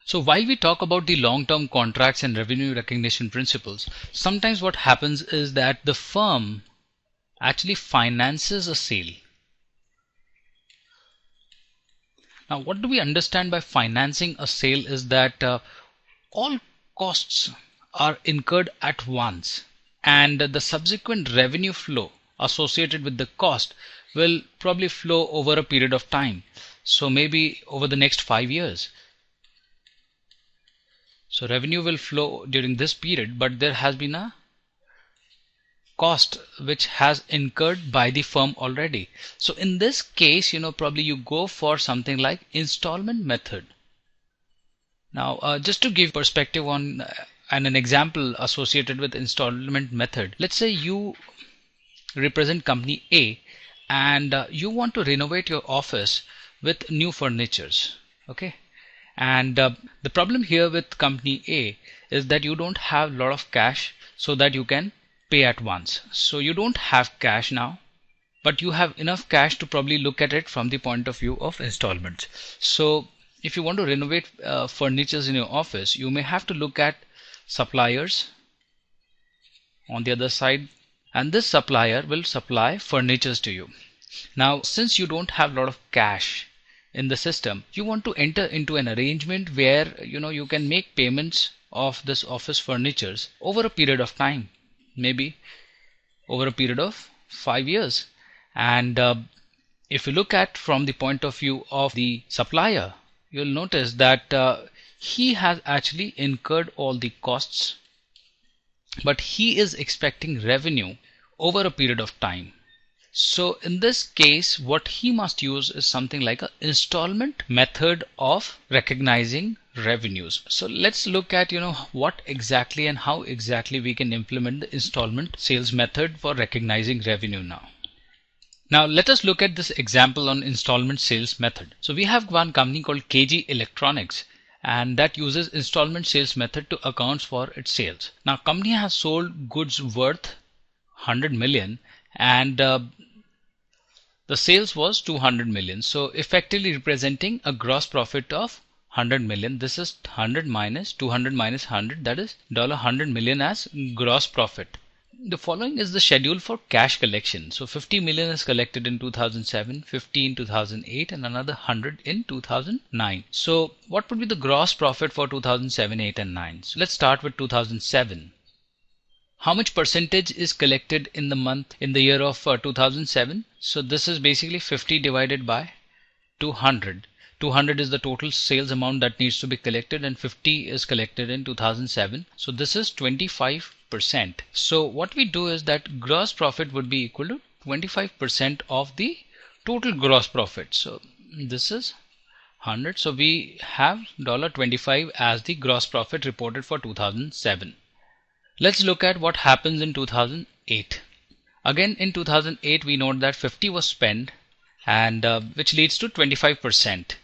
So while we talk about the long-term contracts and revenue recognition principles, sometimes what happens is that the firm actually finances a sale. Now, what do we understand by financing a sale is that all costs are incurred at once, and the subsequent revenue flow associated with the cost will probably flow over a period of time. So maybe over the next 5 years. So revenue will flow during this period, but there has been a cost which has incurred by the firm already. So in this case, probably you go for something like installment method. Now, just to give perspective on and an example associated with installment method, let's say you represent company A and you want to renovate your office with new furnitures. Okay. And the problem here with company A is that you don't have a lot of cash so that you can pay at once. So you don't have cash now, but you have enough cash to probably look at it from the point of view of installments. So if you want to renovate furnitures in your office, you may have to look at suppliers on the other side, and this supplier will supply furnitures to you. Now, since you don't have a lot of cash in the system, you want to enter into an arrangement where you can make payments of this office furnitures over a period of time, maybe over a period of 5 years. And if you look at from the point of view of the supplier, you'll notice that he has actually incurred all the costs, but he is expecting revenue over a period of time. So in this case, what he must use is something like an installment method of recognizing revenues. So let's look at what exactly and how exactly we can implement the installment sales method for recognizing revenue now. Now let us look at this example on installment sales method. So we have one company called KG Electronics, and that uses installment sales method to account for its sales. Now company has sold goods worth 100 million and the sales was 200 million. So effectively representing a gross profit of 100 million. This is 100 minus 200 minus 100, that is $100 million as gross profit. The following is the schedule for cash collection. So 50 million is collected in 2007, 50 in 2008 and another 100 in 2009. So what would be the gross profit for 2007, 8 and 9? So let's start with 2007. How much percentage is collected in the year of 2007? So this is basically 50 divided by 200. 200 is the total sales amount that needs to be collected and 50 is collected in 2007. So this is 25%. So what we do is that gross profit would be equal to 25% of the total gross profit. So this is 100. So we have $25 as the gross profit reported for 2007. Let's look at what happens in 2008. Again in 2008 we note that 50 was spent and which leads to 25%.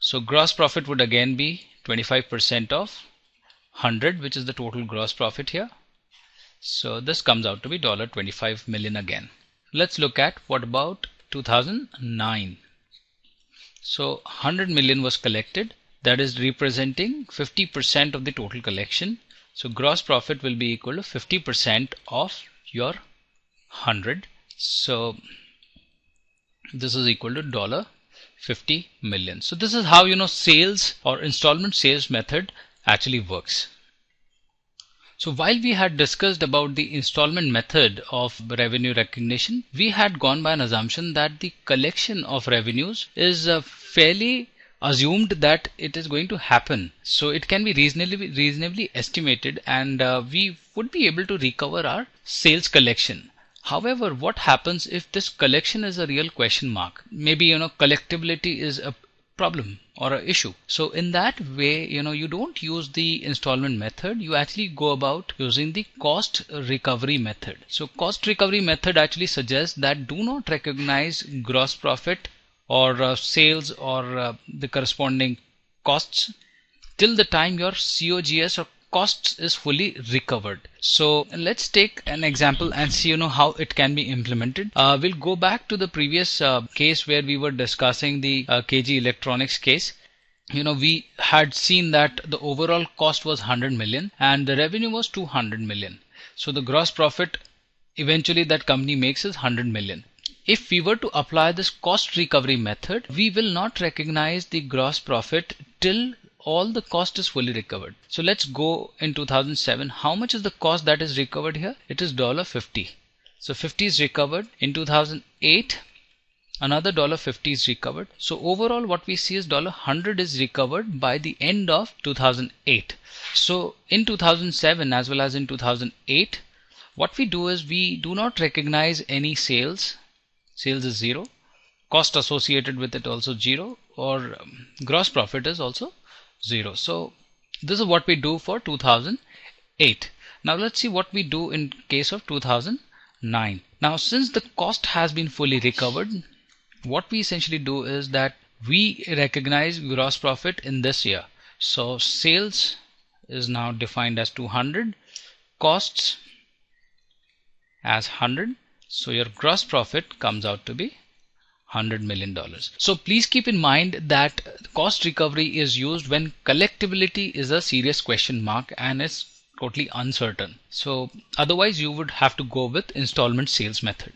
So gross profit would again be 25% of 100, which is the total gross profit here. So this comes out to be $25 million again. Let's look at what about 2009. So 100 million was collected, that is representing 50% of the total collection. So gross profit will be equal to 50% of your 100. So this is equal to $50 million. So this is how sales or installment sales method actually works. So while we had discussed about the installment method of revenue recognition, we had gone by an assumption that the collection of revenues is fairly assumed that it is going to happen. So it can be reasonably estimated and we would be able to recover our sales collection. However, what happens if this collection is a real question mark? Maybe collectability is a problem or an issue. So in that way, you don't use the installment method, you actually go about using the cost recovery method. So cost recovery method actually suggests that do not recognize gross profit or sales or the corresponding costs till the time your COGS or costs is fully recovered. So let's take an example and see how it can be implemented. We'll go back to the previous case where we were discussing the KG Electronics case. we had seen that the overall cost was 100 million and the revenue was 200 million. So the gross profit eventually that company makes is 100 million. If we were to apply this cost recovery method, we will not recognize the gross profit till all the cost is fully recovered. So let's go in 2007. How much is the cost that is recovered here? It is $50. So 50 is recovered. In 2008, another $50 is recovered. So overall what we see is $100 is recovered by the end of 2008. So in 2007 as well as in 2008, what we do is we do not recognize any sales. Sales is zero. Cost associated with it also zero, or gross profit is also zero. So this is what we do for 2008. Now let's see what we do in case of 2009. Now since the cost has been fully recovered, what we essentially do is that we recognize gross profit in this year. So sales is now defined as 200, costs as 100. So your gross profit comes out to be $100 million. So please keep in mind that cost recovery is used when collectibility is a serious question mark and is totally uncertain. So otherwise you would have to go with installment sales method.